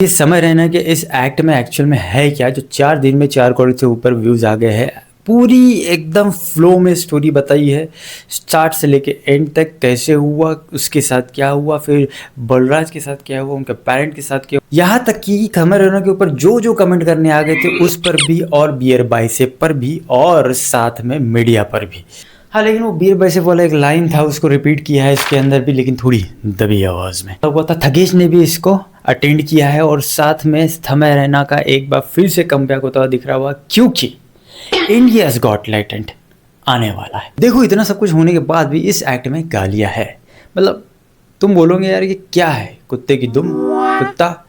ये समय रैना के इस एक्ट में एक्चुअल में है क्या, जो 4 दिन में 4 करोड़ से ऊपर व्यूज़ आ गए हैं। पूरी एकदम फ्लो में स्टोरी बताई है, स्टार्ट से लेके एंड तक कैसे हुआ, उसके साथ क्या हुआ, फिर बलराज के साथ क्या हुआ, उनके पेरेंट के साथ क्या हुआ, यहाँ तक कि समय रैना के ऊपर जो जो कमेंट करने आ गए थे उस पर भी, और बियर बाइसेप पर भी, और साथ में मीडिया पर भी। हाँ, लेकिन वो बीर बाइसेप वाला एक लाइन था, उसको रिपीट किया है इसके अंदर भी, लेकिन थोड़ी दबी आवाज़ में हुआ था। थगेश ने भी इसको अटेंड किया है और साथ में समय रैना का एक बार फिर से कमबैक होता हुआ दिख रहा हुआ, क्योंकि इंडियाज गॉट टैलेंट आने वाला है। देखो, इतना सब कुछ होने के बाद भी इस एक्ट में गालियाँ है। मतलब तुम बोलोगे यार ये क्या है, कुत्ते की दुम, कुत्ता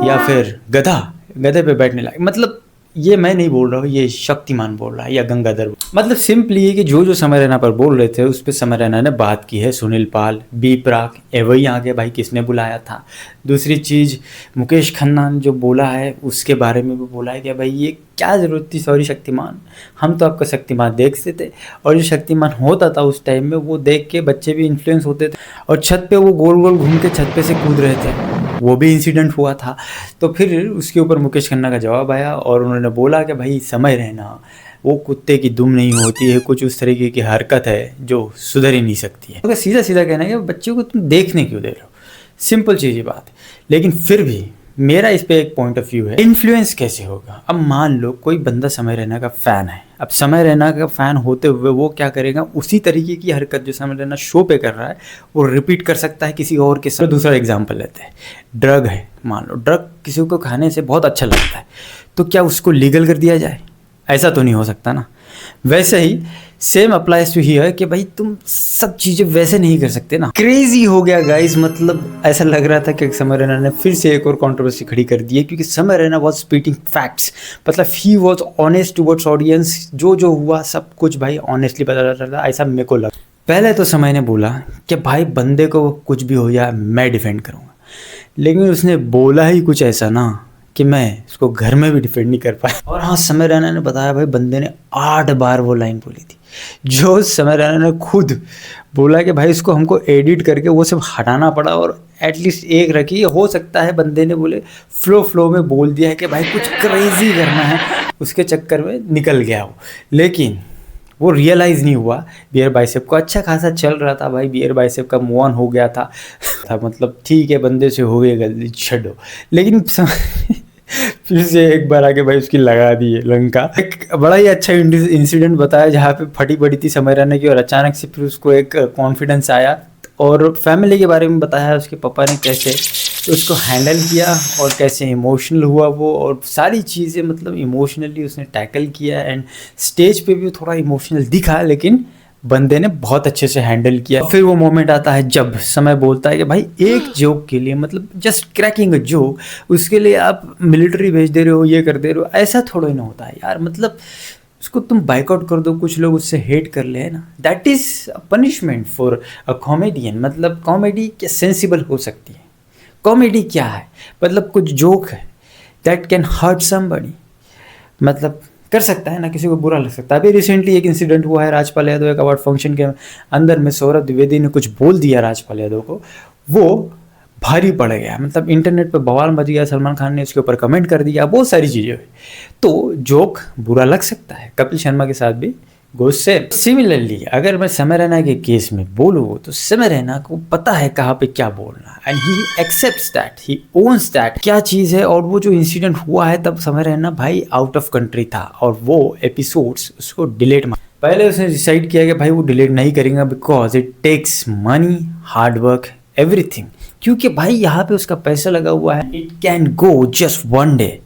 या फिर गधा, गधे पे बैठने लायक। मतलब ये मैं नहीं बोल रहा हूँ, ये शक्तिमान बोल रहा है या गंगाधर। मतलब सिंपली ये कि जो जो समय रैना पर बोल रहे थे उस पर समय रैना ने बात की है। सुनील पाल, बी प्राक, वही आगे भाई किसने बुलाया था। दूसरी चीज़, मुकेश खन्ना जो बोला है उसके बारे में भी बोला है कि भाई ये क्या ज़रूरत थी, सॉरी शक्तिमान, हम तो आपका शक्तिमान देखते थे, और जो शक्तिमान होता था उस टाइम में वो देख के बच्चे भी इन्फ्लुएंस होते थे, और छत पे वो गोल गोल घूम के छत पे से कूद रहे थे, वो भी इंसिडेंट हुआ था। तो फिर उसके ऊपर मुकेश खन्ना का जवाब आया और उन्होंने बोला कि भाई समय रैना वो कुत्ते की दुम नहीं होती है, कुछ उस तरीके की हरकत है जो सुधर ही नहीं सकती है। तो सीधा सीधा कहना है कि बच्चों को तुम देखने क्यों दे रहे हो, सिंपल चीज़ ही बात है। लेकिन फिर भी मेरा इस पे एक पॉइंट ऑफ व्यू है, इन्फ्लुएंस कैसे होगा। अब मान लो कोई बंदा समय रैना का फ़ैन है, अब समय रैना का फ़ैन होते हुए वो क्या करेगा, उसी तरीके की हरकत जो समय रैना शो पे कर रहा है वो रिपीट कर सकता है किसी और के साथ। दूसरा एग्जांपल लेते हैं, ड्रग है, मान लो ड्रग किसी को खाने से बहुत अच्छा लगता है, तो क्या उसको लीगल कर दिया जाए? ऐसा तो नहीं हो सकता ना। वैसे ही सेम अप्लाइज टू हियर कि भाई तुम सब चीज़ें वैसे नहीं कर सकते ना। क्रेजी हो गया गाइस, मतलब ऐसा लग रहा था कि समय रैना ने फिर से एक और कंट्रोवर्सी खड़ी कर दी है, क्योंकि समय रैना वाज स्पीटिंग फैक्ट्स। मतलब he was honest towards audience, जो जो हुआ सब कुछ भाई ऑनेस्टली बता रहा था, ऐसा मेरे को लगा। पहले तो समय ने बोला कि भाई बंदे को कुछ भी हो जाए मैं डिफेंड करूँगा, लेकिन उसने बोला ही कुछ ऐसा ना कि मैं उसको घर में भी डिफेंड नहीं कर पाया। और हाँ, समय रैना ने बताया भाई बंदे ने 8 बार वो लाइन बोली थी, जो समय रैना ने खुद बोला कि भाई इसको हमको एडिट करके वो सब हटाना पड़ा और एटलीस्ट एक रखी। हो सकता है बंदे ने बोले फ्लो में बोल दिया है कि भाई कुछ क्रेजी करना है, उसके चक्कर में निकल गया वो, लेकिन वो रियलाइज़ नहीं हुआ। बियर बाइसेप को अच्छा खासा चल रहा था भाई, बियर बाइसेप का मूव ऑन हो गया था मतलब ठीक है, बंदे से हो गई गलती, छो। लेकिन फिर से एक बार आके भाई उसकी लगा दी है लंका। एक बड़ा ही अच्छा इंसिडेंट बताया जहाँ पे फटी पड़ी थी समय रैना की, और अचानक से फिर उसको एक कॉन्फिडेंस आया, और फैमिली के बारे में बताया उसके पापा ने कैसे उसको हैंडल किया और कैसे इमोशनल हुआ वो, और सारी चीज़ें मतलब इमोशनली उसने टैकल किया। एंड स्टेज पे भी थोड़ा इमोशनल दिखा, लेकिन बंदे ने बहुत अच्छे से हैंडल किया। फिर वो मोमेंट आता है जब समय बोलता है कि भाई एक जोक के लिए, मतलब जस्ट क्रैकिंग अ जोक, उसके लिए आप मिलिट्री भेज दे रहे हो, ये कर दे रहे हो, ऐसा थोड़ा ही ना होता है यार। मतलब उसको तुम बाइकआउट कर दो, कुछ लोग उससे हेट कर ले ना, that is punishment for a comedian. मतलब कॉमेडी क्या सेंसिबल हो सकती है? कॉमेडी क्या है? मतलब कुछ जोक है दैट कैन हर्ट समबडी, मतलब कर सकता है ना, किसी को बुरा लग सकता है। अभी रिसेंटली एक इंसिडेंट हुआ है, राजपाल यादव एक अवार्ड फंक्शन के अंदर में सौरभ द्विवेदी ने कुछ बोल दिया राजपाल यादव को, वो भारी पड़ गया, मतलब इंटरनेट पे बवाल मच गया, सलमान खान ने उसके ऊपर कमेंट कर दिया, बहुत सारी चीज़ें हुई। तो जोक बुरा लग सकता है, कपिल शर्मा के साथ भी गोश्त से। सिमिलरली अगर मैं समय रैना के केस में बोलूँ तो समय रैना को पता है कहाँ पे क्या बोलना है, and he accepts that, he owns that क्या चीज़ है। और वो जो इंसिडेंट हुआ है तब समय रैना भाई आउट ऑफ कंट्री था, और वो एपिसोड्स उसको डिलीट पहले उसने डिसाइड किया कि भाई वो डिलीट नहीं करेंगे, because it takes money, hard work, everything, क्योंकि भाई यहाँ पे उसका पैसा लगा हुआ है, it can go just one day.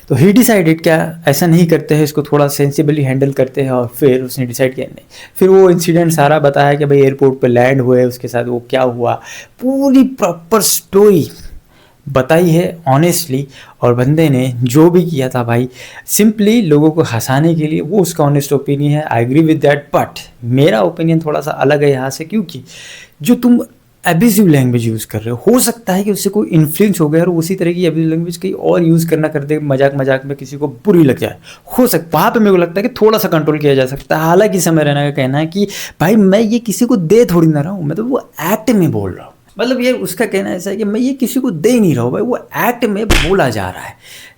तो ही डिसाइडेड क्या ऐसा नहीं करते हैं, इसको थोड़ा सेंसिबली हैंडल करते हैं, और फिर उसने डिसाइड किया नहीं। फिर वो इंसिडेंट सारा बताया कि भाई एयरपोर्ट पे लैंड हुए, उसके साथ वो क्या हुआ, पूरी प्रॉपर स्टोरी बताई है ऑनेस्टली। और बंदे ने जो भी किया था भाई सिंपली लोगों को हंसाने के लिए, वो उसका ऑनेस्ट ओपिनियन है, I agree with that. But मेरा ओपिनियन थोड़ा सा अलग है यहाँ से, क्योंकि जो तुम एब्यूजिव लैंग्वेज यूज़ कर रहे हो सकता है कि उससे कोई इन्फ्लुएंस हो गया और उसी तरह की एब्यूजिव लैंग्वेज कहीं और यूज़ करना कर दे, मजाक मजाक में किसी को बुरी लग जाए, हो सकता है। वहाँ पे मेरे को लगता है कि थोड़ा सा कंट्रोल किया जा सकता है। हालांकि समय रैना का कहना है कि भाई मैं ये किसी को दे थोड़ी ना रहा हूँ, मैं तो वो एक्ट में बोल रहा हूँ, मतलब ये उसका कहना ऐसा है कि मैं ये किसी को दे नहीं रहा हूँ भाई, वो एक्ट में बोला जा रहा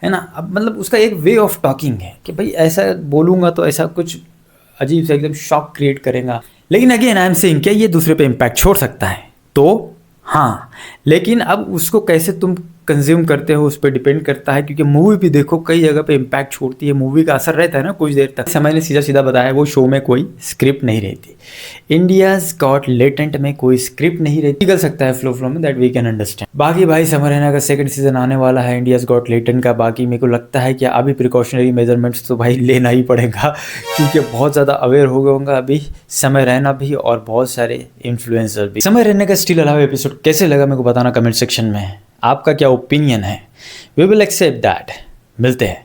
है ना। अब मतलब उसका एक वे ऑफ टॉकिंग है कि भाई ऐसा बोलूँगा तो ऐसा कुछ अजीब सा एकदम शॉक क्रिएट करेगा। लेकिन अगेन आई एम सेइंग क्या ये दूसरे पे इम्पैक्ट छोड़ सकता है, तो हाँ, लेकिन अब उसको कैसे तुम कंज्यूम करते हो उस पर डिपेंड करता है, क्योंकि मूवी भी देखो कई जगह पे इम्पैक्ट छोड़ती है, मूवी का असर रहता है ना कुछ देर तक। समय ने सीधा सीधा बताया वो शो में कोई स्क्रिप्ट नहीं रहती, इंडियाज गॉट लेटेंट में कोई स्क्रिप्ट नहीं रहती, निकल सकता है फ्लो में, दैट वी कैन अंडरस्टैंड। बाकी भाई समर रैना का सेकंड सीजन आने वाला है इंडियाज गॉट लेटेंट का। बाकी मेरे को लगता है कि अभी प्रिकॉशनरी मेजरमेंट्स तो भाई लेना ही पड़ेगा, क्योंकि बहुत ज़्यादा अवेयर हो गए होंगे अभी समय रैना भी और बहुत सारे इन्फ्लुएंसर भी। समय रैना का स्टिल अलावा एपिसोड कैसे लगा मेरे को बताना कमेंट सेक्शन में, आपका क्या ओपिनियन है, वी विल एक्सेप्ट दैट। मिलते हैं।